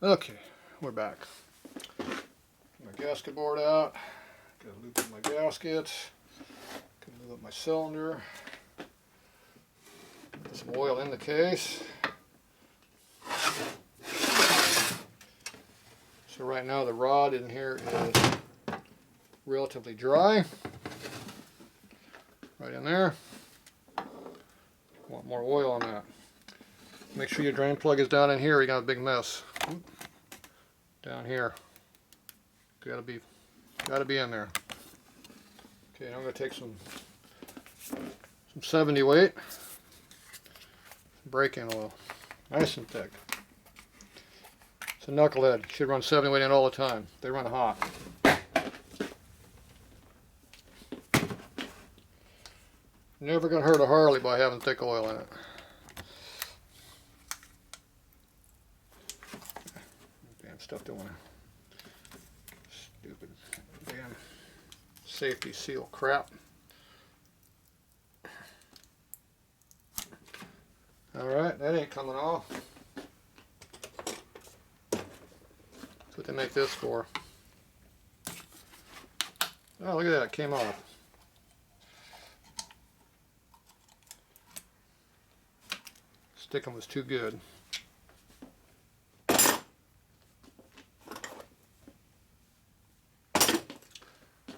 Okay, we're back. My gasket board out. Gotta lube up my gasket. Gotta lube up my cylinder. Put some oil in the case. So right now the rod in here is relatively dry. Right in there. Want more oil on that. Make sure your drain plug is down in here. You got a big mess. Down here. Gotta be in there. Okay, now I'm gonna take some 70 weight brake-in oil, nice and thick. It's a knucklehead. Should run 70 weight in all the time. They run hot. Never gonna hurt a Harley by having thick oil in it. Damn stuff don't wanna. Stupid damn safety seal crap. Alright, that ain't coming off. That's what they make this for. Oh, look at that, it came off. Sticking was too good.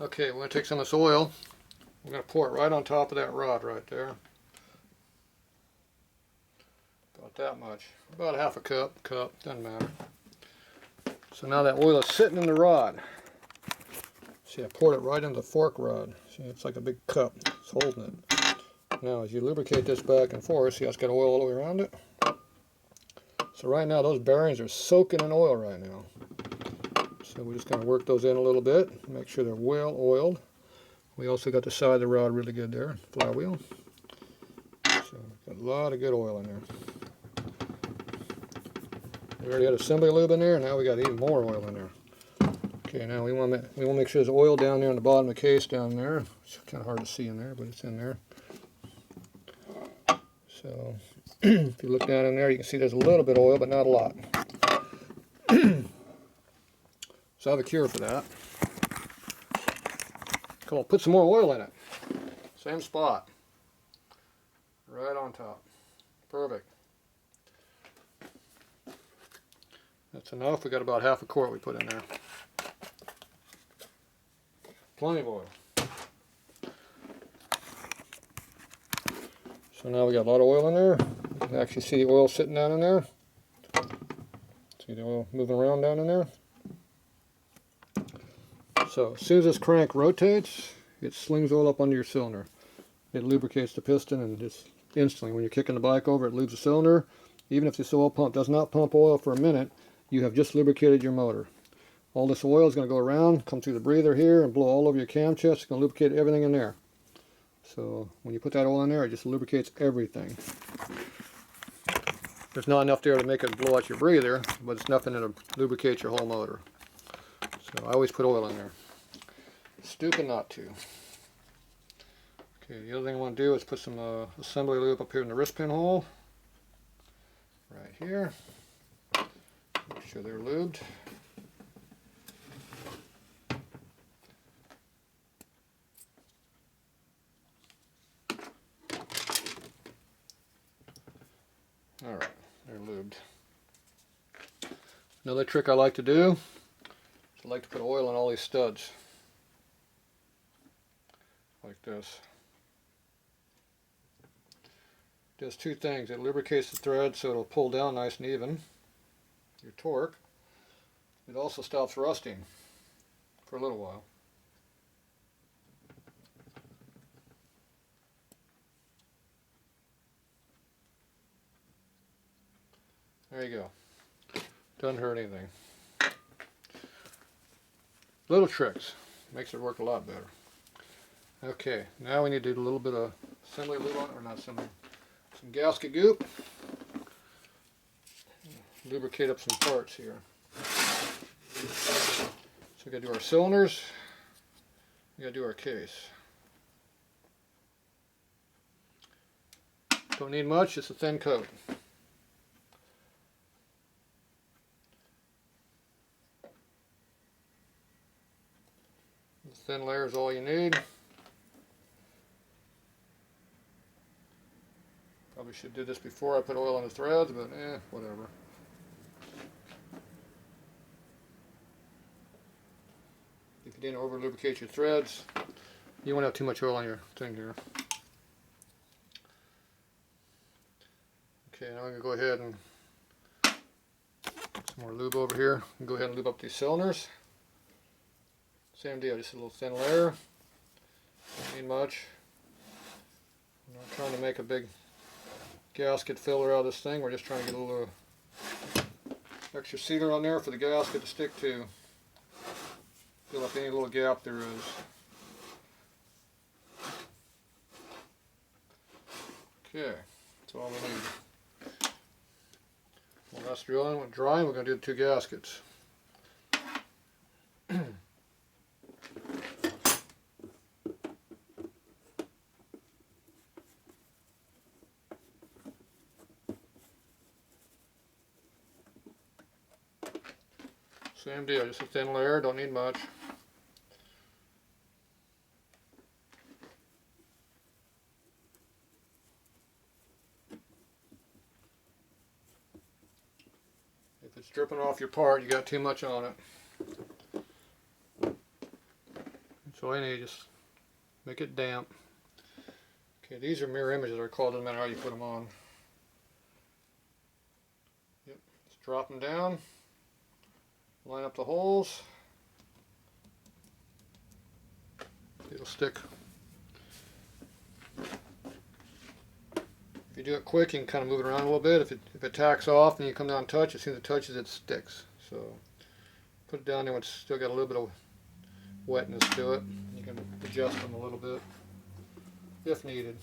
Okay, we're going to take some of this oil. We're going to pour it right on top of that rod right there. About that much. About half a cup, doesn't matter. So now that oil is sitting in the rod. See, I poured it right into the fork rod. See, it's like a big cup. It's holding it. Now, as you lubricate this back and forth, see how it's got oil all the way around it? So right now, those bearings are soaking in oil right now. So we're just going to work those in a little bit, make sure they're well oiled. We also got the side of the rod really good there, flywheel. So got a lot of good oil in there. We already had assembly lube in there, now we got even more oil in there. Okay, now we want to make sure there's oil down there in the bottom of the case down there. It's kind of hard to see in there, but it's in there. So if you look down in there, you can see there's a little bit of oil, but not a lot. So I have a cure for that. Come on, put some more oil in it. Same spot. Right on top. Perfect. That's enough. We got about half a quart we put in there. Plenty of oil. So now we got a lot of oil in there. You can actually see the oil sitting down in there. See the oil moving around down in there. So as soon as this crank rotates, it slings oil up under your cylinder. It lubricates the piston and just instantly, when you're kicking the bike over, it lubes the cylinder. Even if this oil pump does not pump oil for a minute, you have just lubricated your motor. All this oil is going to go around, come through the breather here, and blow all over your cam chest. It's going to lubricate everything in there. So when you put that oil in there, it just lubricates everything. There's not enough there to make it blow out your breather, but it's nothing to lubricate your whole motor. So I always put oil in there. Stupid not to. Okay, the other thing I want to do is put some assembly lube up here in the wrist pin hole. Right here. Make sure they're lubed. Alright, they're lubed. Another trick I like to do is I like to put oil in all these studs. Like this. It does two things. It lubricates the thread so it'll pull down nice and even, your torque. It also stops rusting for a little while. There you go. Doesn't hurt anything. Little tricks. Makes it work a lot better. Okay, now we need to do a little bit of assembly lube on, or not assembly, some gasket goop. Lubricate up some parts here. So we gotta do our cylinders. We gotta do our case. Don't need much, just a thin coat. thin layer is all you need. Probably should do this before I put oil on the threads, but whatever. If you didn't over lubricate your threads, you won't have too much oil on your thing here. Okay, now I'm going to go ahead and some more lube over here. And go ahead and lube up these cylinders. Same deal, just a little thin layer. Don't need much. I'm not trying to make a big gasket filler out of this thing. We're just trying to get a little extra sealant on there for the gasket to stick to. Fill up any little gap there is. Okay, that's all we need. Well, that's drying. When drying, we're going to do the two gaskets. Same deal, just a thin layer, don't need much. If it's dripping off your part, you got too much on it. That's all you need, just make it damp. Okay, these are mirror images, they're called, doesn't matter how you put them on. Yep, just drop them down. Line up the holes. It'll stick. If you do it quick, you can kind of move it around a little bit. If it tacks off and you come down and touch, as soon as it touches, it sticks. So put it down there when it's still got a little bit of wetness to it. You can adjust them a little bit if needed.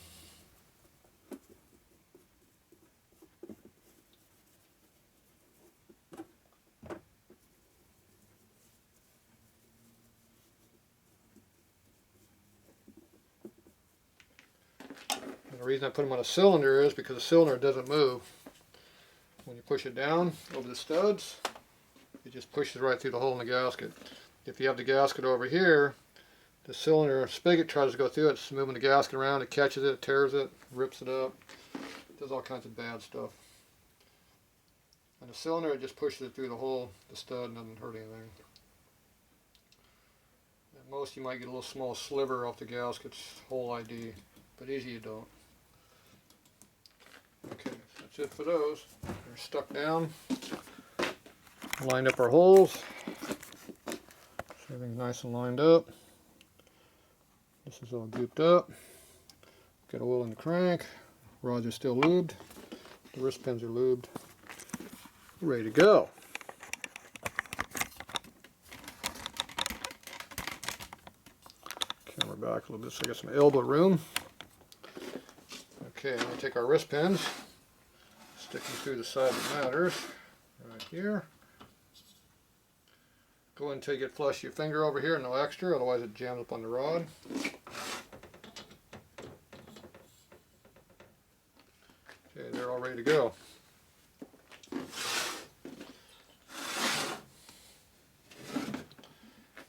The reason I put them on a cylinder is because the cylinder doesn't move. When you push it down over the studs, it just pushes right through the hole in the gasket. If you have the gasket over here, the cylinder spigot tries to go through it, it's moving the gasket around, it catches it, tears it, rips it up, does all kinds of bad stuff. And the cylinder, it just pushes it through the hole, the stud, and doesn't hurt anything. At most you might get a little small sliver off the gasket's hole ID, but easy you don't. Okay, that's it for those. They're stuck down. Lined up our holes. So everything's nice and lined up. This is all gooped up. Got oil in the crank. Rods are still lubed. The wrist pins are lubed. Ready to go. Camera back a little bit so I got some elbow room. Okay, I'm going to take our wrist pins, stick them through the side that matters, right here. Go until you get flush your finger over here, no extra, otherwise it jams up on the rod. Okay, they're all ready to go.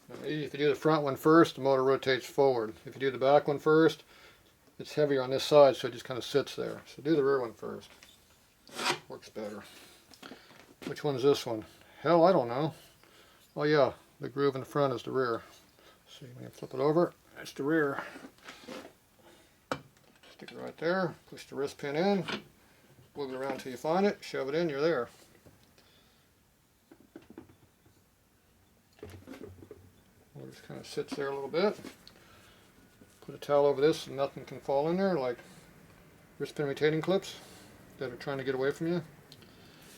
Now, if you do the front one first, the motor rotates forward. If you do the back one first, it's heavier on this side, so it just kind of sits there. So do the rear one first. Works better. Which one is this one? Hell, I don't know. Oh yeah, the groove in the front is the rear. So you can flip it over. That's the rear. Stick it right there. Push the wrist pin in. Move it around until you find it. Shove it in. You're there. It just kind of sits there a little bit. Put a towel over this and nothing can fall in there, like wrist pin retaining clips that are trying to get away from you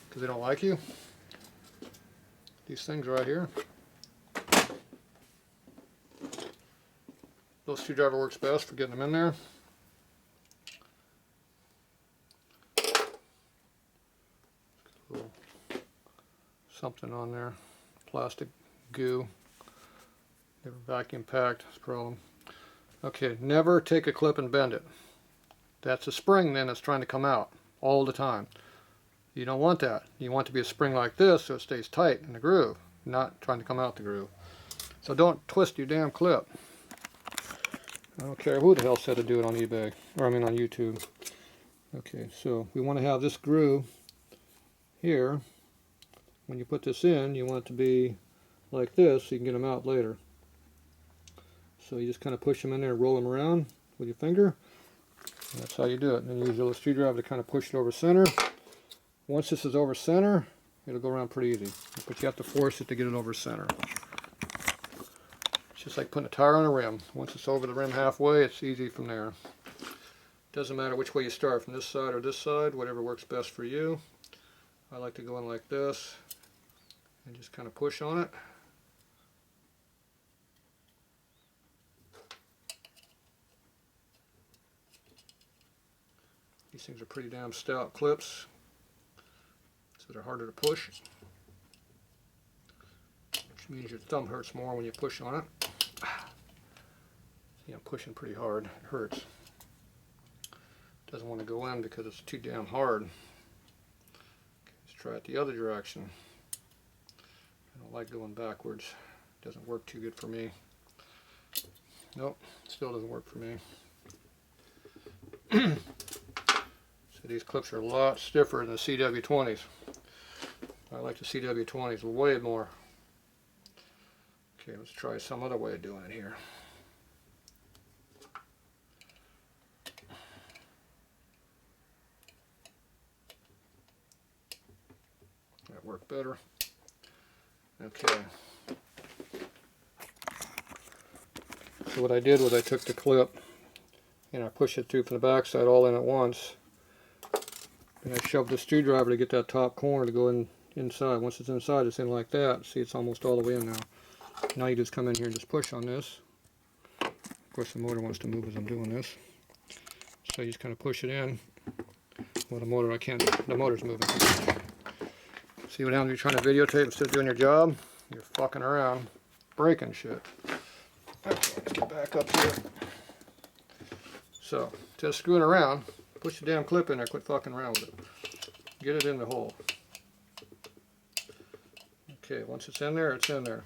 because they don't like you. These things right here. Little screwdriver works best for getting them in there. A little something on there, plastic goo. Never vacuum packed, that's a problem. Okay, never take a clip and bend it. That's a spring then that's trying to come out all the time. You don't want that. You want it to be a spring like this so it stays tight in the groove, not trying to come out the groove. So don't twist your damn clip. I don't care who the hell said to do it on eBay, or I mean on YouTube. Okay, so we want to have this groove here. When you put this in, you want it to be like this so you can get them out later. So you just kind of push them in there and roll them around with your finger. And that's how you do it. And then you use your little screwdriver to kind of push it over center. Once this is over center, it'll go around pretty easy. But you have to force it to get it over center. It's just like putting a tire on a rim. Once it's over the rim halfway, it's easy from there. Doesn't matter which way you start, from this side or this side, whatever works best for you. I like to go in like this and just kind of push on it. These things are pretty damn stout clips, so they're harder to push, which means your thumb hurts more when you push on it. See, I'm pushing pretty hard. It hurts. Doesn't want to go in because it's too damn hard. Okay, let's try it the other direction. I don't like going backwards. It doesn't work too good for me. Nope, still doesn't work for me. So these clips are a lot stiffer than the CW20s. I like the CW20s way more. Okay, let's try some other way of doing it here. That worked better. Okay. So what I did was I took the clip and I pushed it through from the back side all in at once. And I shoved the screwdriver to get that top corner to go in inside. Once it's inside, it's in like that. See, it's almost all the way in now. Now you just come in here and just push on this. Of course, the motor wants to move as I'm doing this. So you just kind of push it in. Well, the motor, I can't, the motor's moving. See what happens when you're trying to videotape instead of doing your job? You're fucking around, breaking shit. Okay, let's get back up here. So, just screwing around, push the damn clip in there, quit fucking around with it. Get it in the hole. Okay, once it's in there, it's in there.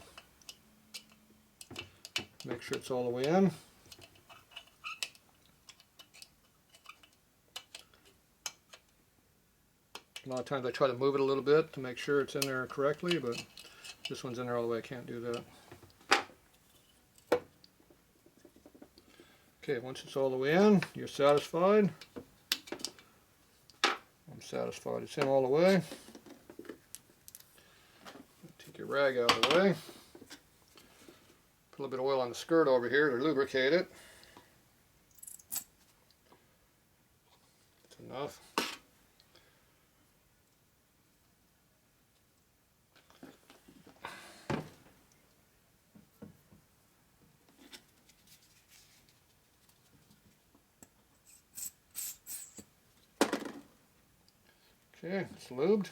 Make sure it's all the way in. A lot of times I try to move it a little bit to make sure it's in there correctly, but this one's in there all the way, I can't do that. Okay, once it's all the way in, you're satisfied. I'm satisfied it's in all the way. Take your rag out of the way. Put a little bit of oil on the skirt over here to lubricate it. That's enough. Okay, it's lubed.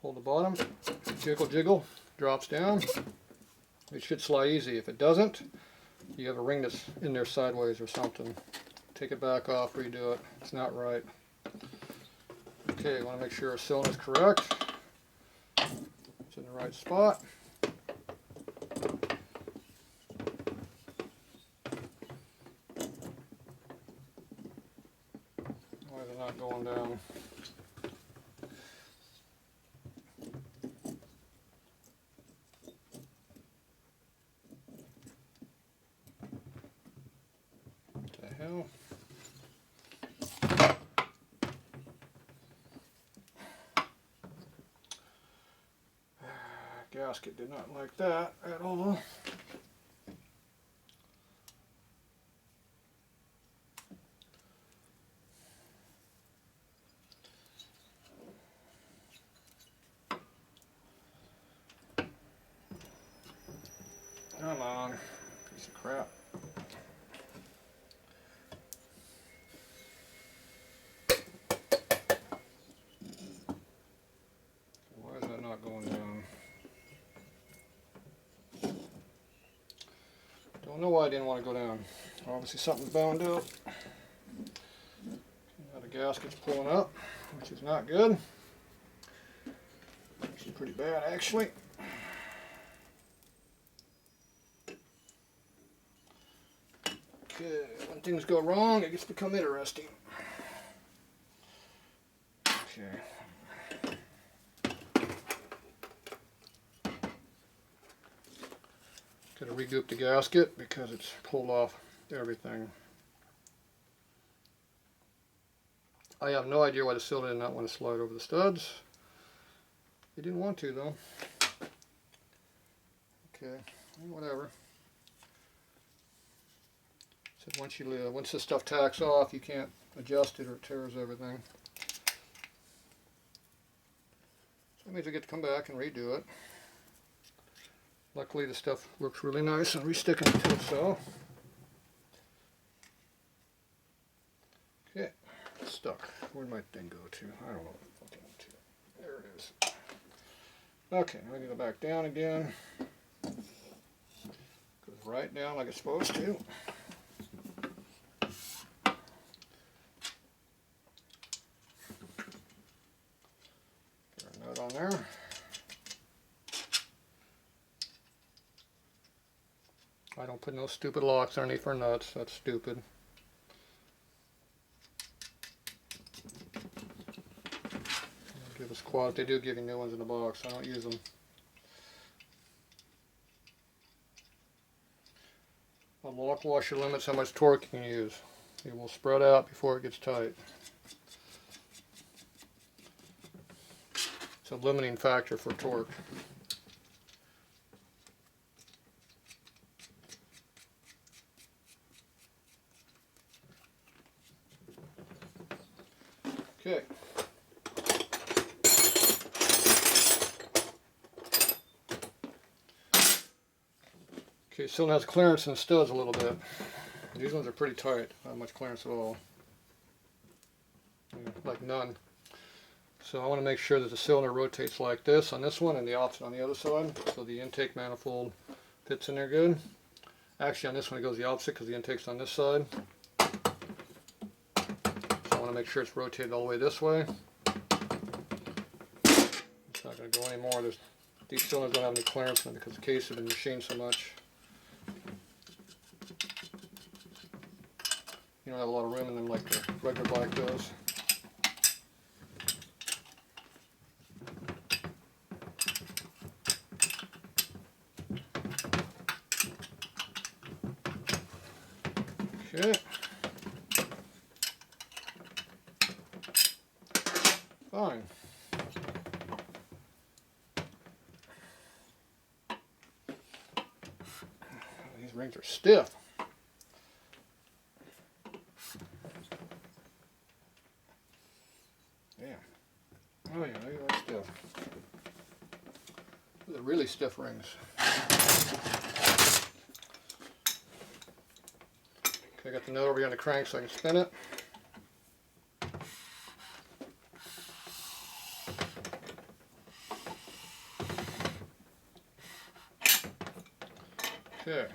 Hold the bottom, jiggle jiggle, drops down. It should slide easy. If it doesn't, you have a ring that's in there sideways or something. Take it back off, redo it. It's not right. Okay, you want to make sure our cylinder's correct. It's in the right spot. Why is it not going down? Hell. Gasket did not like that at all. Come on, piece of crap. Going down. Don't know why I didn't want to go down. Obviously something's bound up. Now the gasket's pulling up, which is not good. Which is pretty bad actually. Okay, when things go wrong, it gets to become interesting. Okay. Gotta regoop the gasket because it's pulled off everything. I have no idea why the cylinder did not want to slide over the studs. It didn't want to though. Okay, whatever. So once this stuff tacks off, you can't adjust it or it tears everything. So that means I get to come back and redo it. Luckily the stuff works really nice and resticking it to itself. Okay, it's stuck. Where'd my thing go to? I don't know. There it is. Okay, now I need to go back down again. Goes right down like it's supposed to. Get a nut on there. I don't put no stupid locks underneath for nuts. That's stupid. Give us quad. They do give you new ones in the box. I don't use them. A lock washer limits how much torque you can use. It will spread out before it gets tight. It's a limiting factor for torque. Okay. Okay, still has clearance in the studs a little bit. These ones are pretty tight, not much clearance at all. Like none. So I want to make sure that the cylinder rotates like this on this one and the opposite on the other side, so the intake manifold fits in there good. Actually on this one it goes the opposite because the intake's on this side. So I want to make sure it's rotated all the way this way. It's not going to go anymore. These cylinders don't have any clearance in them because the case has been machined so much. You don't have a lot of room in them like the regular black does. Okay. Fine. These rings are stiff. Yeah. Oh yeah, they are stiff. They're really stiff rings. Okay, I got the nut over here on the crank so I can spin it. Okay.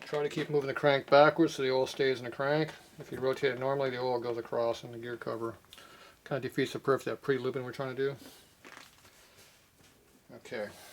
Try to keep moving the crank backwards so the oil stays in the crank. If you rotate it normally, the oil goes across in the gear cover. Kind of defeats the purpose of that pre-looping we're trying to do. Okay,